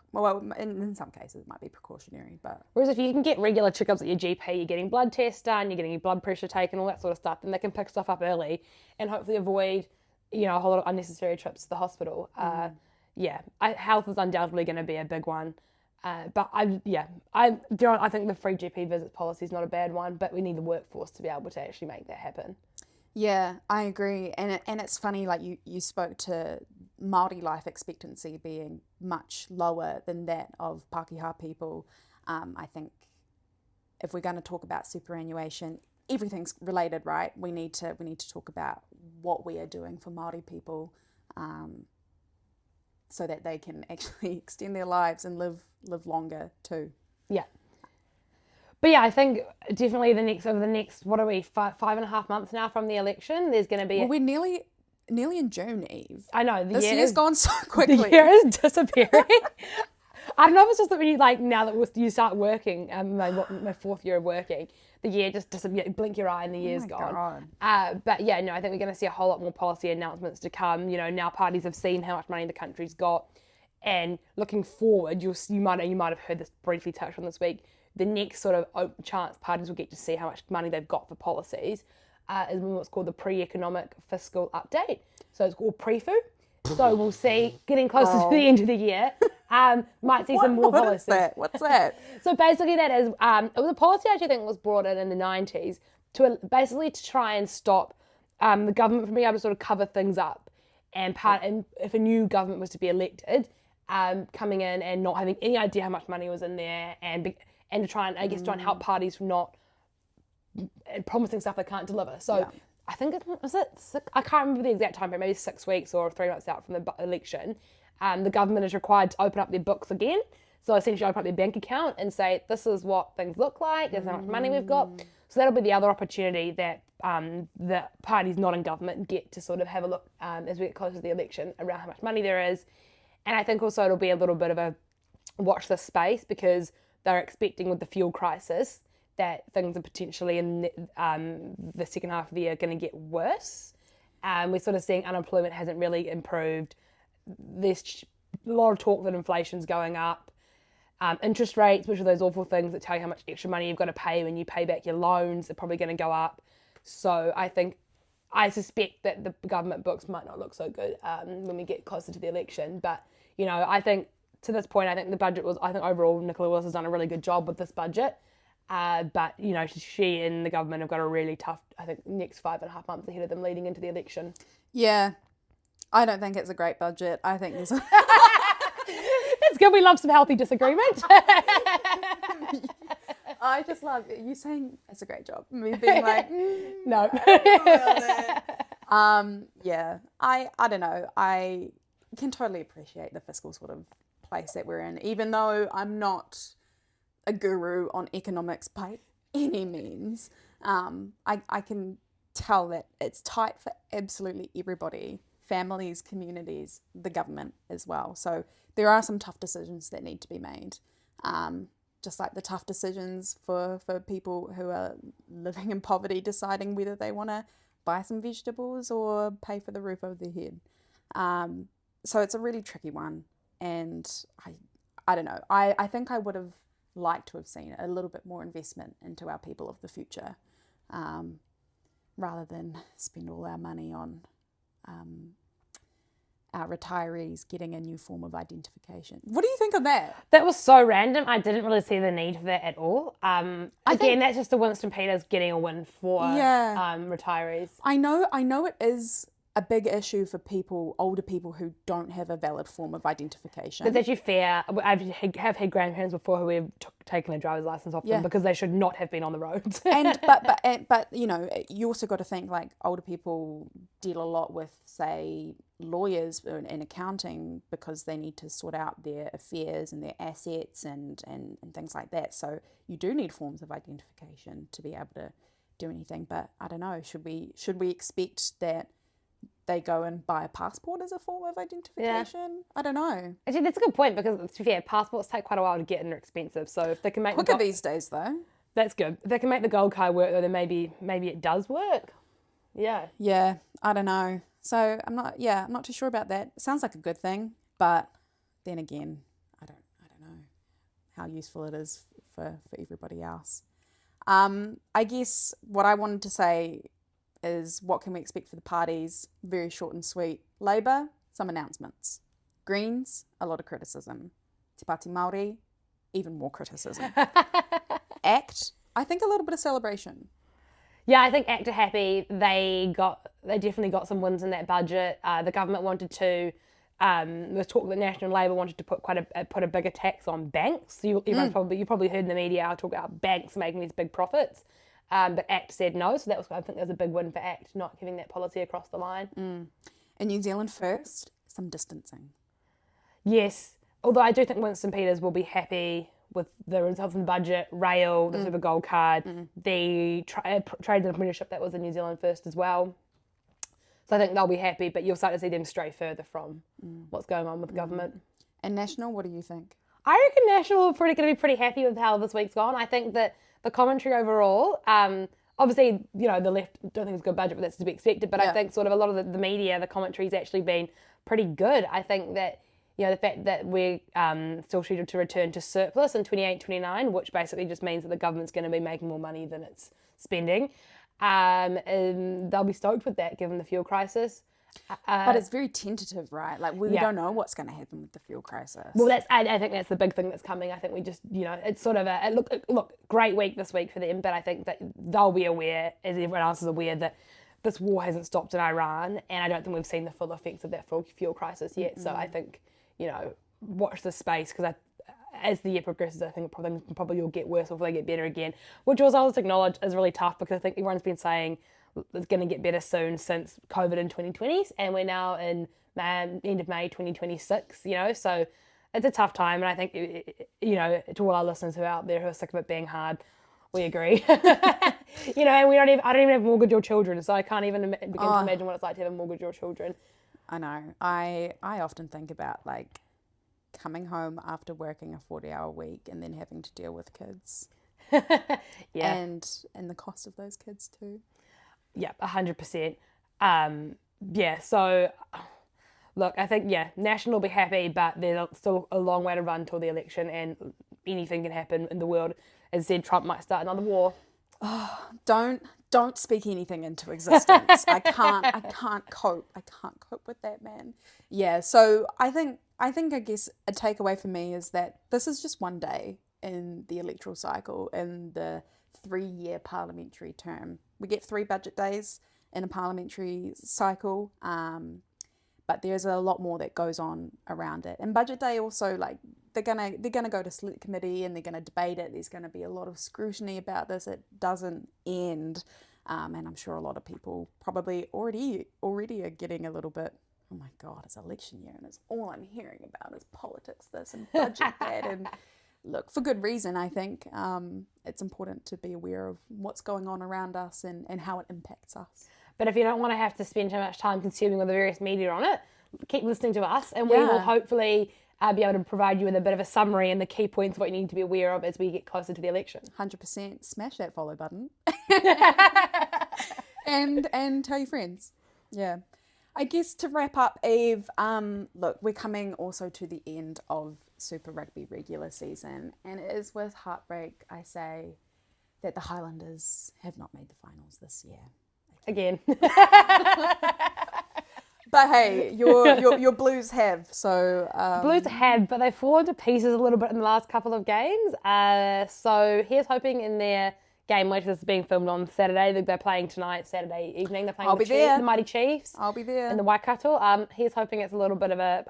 in some cases it might be precautionary, but Whereas if you can get regular checkups at your GP, you're getting blood tests done, you're getting your blood pressure taken, all that sort of stuff, then they can pick stuff up early and hopefully avoid, a whole lot of unnecessary trips to the hospital. Health is undoubtedly going to be a big one. But I think the free GP visit policy is not a bad one, but we need the workforce to be able to actually make that happen. yeah, I agree. And it's funny, like you spoke to Māori life expectancy being much lower than that of Pākehā people. I think if we're going to talk about superannuation, everything's related, right? We need to talk about what we are doing for Māori people, so that they can actually extend their lives and live longer too. Yeah. But yeah, I think definitely over the next, what are we, 5.5 months now from the election, there's going to be... Well, we're nearly in June, Eve. I know. This year's gone so quickly. The year is disappearing. I don't know if it's just that when you, now that you start working, my 4th year of working, the year just disappears. Blink your eye and the year's gone. But yeah, no, I think we're going to see a whole lot more policy announcements to come. Now parties have seen how much money the country's got, and looking forward, you might have heard this briefly touched on this week. The next sort of chance parties will get to see how much money they've got for policies is what's called the pre-economic fiscal update. So it's called PREFU. So we'll see, getting closer to the end of the year, might see some more policies. What's that? So basically that is, it was a policy I actually think was brought in the 90s to try and stop the government from being able to sort of cover things up. And if a new government was to be elected, coming in and not having any idea how much money was in there, and to try and help parties from not promising stuff they can't deliver. So yeah. I think I can't remember the exact time frame, maybe 6 weeks or 3 months out from the election. The government is required to open up their books again. So essentially open up their bank account and say, this is what things look like, this is how much money we've got. So that'll be the other opportunity that the parties not in government get to sort of have a look as we get closer to the election around how much money there is. And I think also it'll be a little bit of a watch this space, because they're expecting with the fuel crisis that things are potentially in the second half of the year going to get worse. We're sort of seeing unemployment hasn't really improved. There's a lot of talk that inflation's going up. Interest rates, which are those awful things that tell you how much extra money you've got to pay when you pay back your loans, are probably going to go up. So I suspect that the government books might not look so good when we get closer to the election. But, I think to this point, I think the budget overall Nicola Willis has done a really good job with this budget. But, she and the government have got a really tough, I think, next 5.5 months ahead of them leading into the election. Yeah. I don't think it's a great budget. I think there's... That's good. We love some healthy disagreement. I just love you saying it's a great job. Me being like, no. Yeah. I don't know. I can totally appreciate the fiscal sort of place that we're in, even though I'm not a guru on economics by any means. I can tell that it's tight for absolutely everybody, families, communities, the government as well. So there are some tough decisions that need to be made. Just like the tough decisions for people who are living in poverty, deciding whether they want to buy some vegetables or pay for the roof over their head. So it's a really tricky one. And I don't know. I think I would have liked to have seen a little bit more investment into our people of the future, rather than spend all our money on our retirees getting a new form of identification. What do you think of that? That was so random. I didn't really see the need for that at all. Again, that's just the Winston Peters getting a win for retirees. I know it is a big issue for older people who don't have a valid form of identification. It's actually fair. I've had grandparents before who have taken a driver's license off them because they should not have been on the roads. but you know, you also got to think like older people deal a lot with, say, lawyers and accounting because they need to sort out their affairs and their assets and things like that. So you do need forms of identification to be able to do anything. But I don't know, should we expect that they go and buy a passport as a form of identification? Yeah. I don't know. Actually, that's a good point because, to be fair, passports take quite a while to get and they're expensive. So if they can make quicker these days, though. That's good. If they can make the gold card work, though, then maybe it does work. Yeah. Yeah, I don't know. So I'm not too sure about that. It sounds like a good thing, but then again, I don't know how useful it is for everybody else. I guess what I wanted to say is what can we expect for the parties? Very short and sweet. Labour, some announcements. Greens, a lot of criticism. Te Pāti Māori, even more criticism. ACT, I think a little bit of celebration. Yeah, I think ACT are happy. They definitely got some wins in that budget. The government wanted to. There's talk that National Labour wanted to put a bigger tax on banks. You probably heard in the media I talk about banks making these big profits. But ACT said no, so I think that was a big win for ACT, not giving that policy across the line. And New Zealand First, some distancing. Yes, although I do think Winston Peters will be happy with the results in the budget, rail, the Super Gold Card, the trade and apprenticeship that was in New Zealand First as well. So I think they'll be happy, but you'll start to see them stray further from what's going on with the government. And National, what do you think? I reckon National are going to be pretty happy with how this week's gone. I think that the commentary overall, obviously, you know, the left don't think it's a good budget, but that's to be expected. But I think sort of a lot of the media, the commentary's actually been pretty good. I think that, you know, the fact that we're still scheduled to return to surplus in 28-29, which basically just means that the government's going to be making more money than it's spending. And they'll be stoked with that, given the fuel crisis. But it's very tentative, right? Like, we don't know what's going to happen with the fuel crisis. Well, I think that's the big thing that's coming. I think we just, you know, it's sort of look, great week this week for them, but I think that they'll be aware, as everyone else is aware, that this war hasn't stopped in Iran, and I don't think we've seen the full effects of that fuel crisis yet. So I think, you know, watch this space, because as the year progresses, I think probably will get worse before they get better again, which was always acknowledged is really tough, because I think everyone's been saying it's going to get better soon since COVID in 2020, and we're now in end of May 2026, you know, so it's a tough time. And I think, you know, to all our listeners who are out there who are sick of it being hard, we agree. You know, and I don't even have mortgage or children, so I can't even begin to imagine what it's like to have a mortgage or children. I know. I often think about, like, coming home after working a 40-hour week and then having to deal with kids. Yeah. And the cost of those kids too. Yeah, 100%. Yeah, so look, I think, National will be happy, but there's still a long way to run till the election, and anything can happen in the world. As I said, Trump might start another war. Oh, don't speak anything into existence. I can't cope with that, man. Yeah, so I guess a takeaway for me is that this is just one day in the electoral cycle, in the 3-year parliamentary term. We get 3 budget days in a parliamentary cycle, but there's a lot more that goes on around it. And budget day also, like, they're gonna go to select committee and they're gonna debate it. There's gonna be a lot of scrutiny about this. It doesn't end, and I'm sure a lot of people probably already are getting a little bit, oh my God, it's election year and it's all I'm hearing about is politics this and budget that, and look, for good reason, I think. It's important to be aware of what's going on around us and how it impacts us. But if you don't want to have to spend too much time consuming all the various media on it, keep listening to us, and we will hopefully be able to provide you with a bit of a summary and the key points of what you need to be aware of as we get closer to the election. 100%. Smash that follow button. and tell your friends. Yeah. I guess to wrap up, Eve, look, we're coming also to the end of Super Rugby regular season, and it is with heartbreak I say that the Highlanders have not made the finals this year. Again. But hey, your Blues have, so... Blues have, but they've fallen to pieces a little bit in the last couple of games. So here's hoping in their game, which is being filmed on Saturday. They're playing tonight, Saturday evening. They're playing the Mighty Chiefs. I'll be there. In the Waikato. Here's hoping it's a little bit of a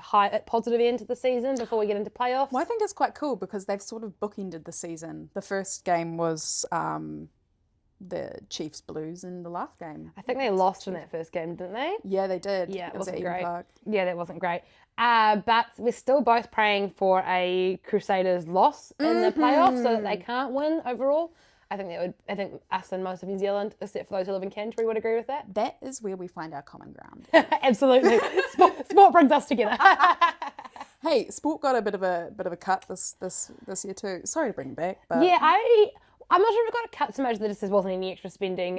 positive end to the season before we get into playoffs. Well, I think it's quite cool because they've sort of bookended the season. The first game was... the Chiefs Blues in the last game. I think they lost in that first game, didn't they? Yeah, they did. Yeah, it wasn't at great. Eden Park. Yeah, that wasn't great. But we're still both praying for a Crusaders loss in the playoffs so that they can't win overall. I think us and most of New Zealand, except for those who live in Canterbury, would agree with that. That is where we find our common ground. Absolutely. Sport brings us together. Hey, sport got a bit of a cut this year too. Sorry to bring it back, but yeah, I'm not sure if it got a cut so much that there wasn't any extra spending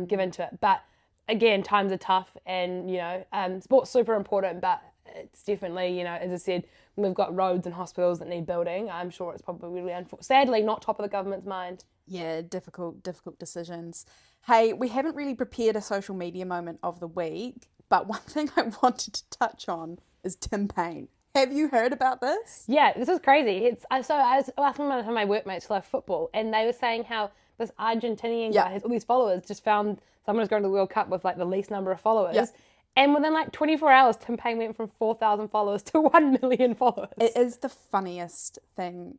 given to it. But again, times are tough, and sport's super important, but it's definitely, as I said, we've got roads and hospitals that need building. I'm sure it's probably really sadly not top of the government's mind. Yeah, difficult decisions. Hey, we haven't really prepared a social media moment of the week, but one thing I wanted to touch on is Tim Payne. Have you heard about this? Yeah, this is crazy. I was asking one of my workmates who love football, and they were saying how this Argentinian guy has all these followers, just found someone who's going to the World Cup with like the least number of followers. Yeah. And within like 24 hours, Tim Payne went from 4,000 followers to 1 million followers. It is the funniest thing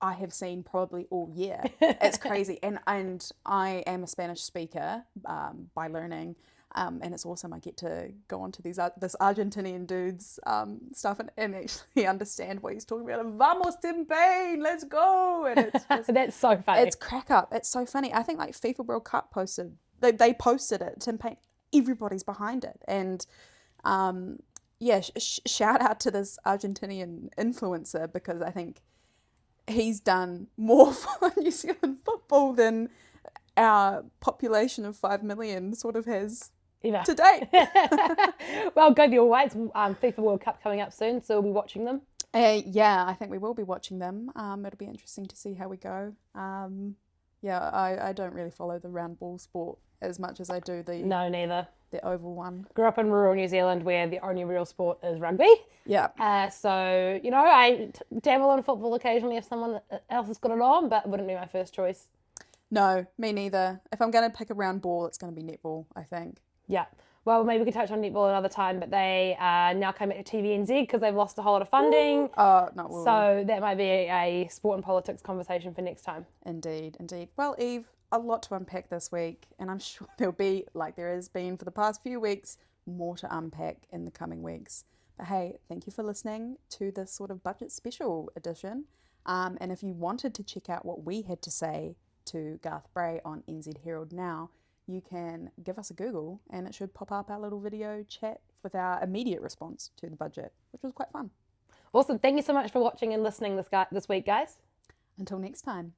I have seen probably all year. It's crazy. And I am a Spanish speaker by learning. And it's awesome. I get to go on to this Argentinian dude's stuff and actually understand what he's talking about. Vamos, Tim Payne, let's go! And it's just, that's so funny. It's crack up. It's so funny. I think like FIFA World Cup posted, they posted it. Tim Payne, everybody's behind it. And shout out to this Argentinian influencer because I think he's done more for New Zealand football than our population of 5 million sort of has. To date. Well, go the All Whites. FIFA World Cup coming up soon, so we'll be watching them. Yeah, I think we will be watching them. It'll be interesting to see how we go. I don't really follow the round ball sport as much as I do the oval one. Grew up in rural New Zealand where the only real sport is rugby. Yeah. So, I dabble in football occasionally if someone else has got it on, but it wouldn't be my first choice. No, me neither. If I'm going to pick a round ball, it's going to be netball, I think. Yeah. Well, maybe we could touch on netball another time, but they now came back to TVNZ because they've lost a whole lot of funding. So that might be a sport and politics conversation for next time. Indeed. Well, Eve, a lot to unpack this week, and I'm sure there'll be, like there has been for the past few weeks, more to unpack in the coming weeks. But hey, thank you for listening to this sort of budget special edition. And if you wanted to check out what we had to say to Garth Bray on NZ Herald Now, you can give us a Google and it should pop up our little video chat with our immediate response to the budget, which was quite fun. Awesome. Thank you so much for watching and listening this week, guys. Until next time.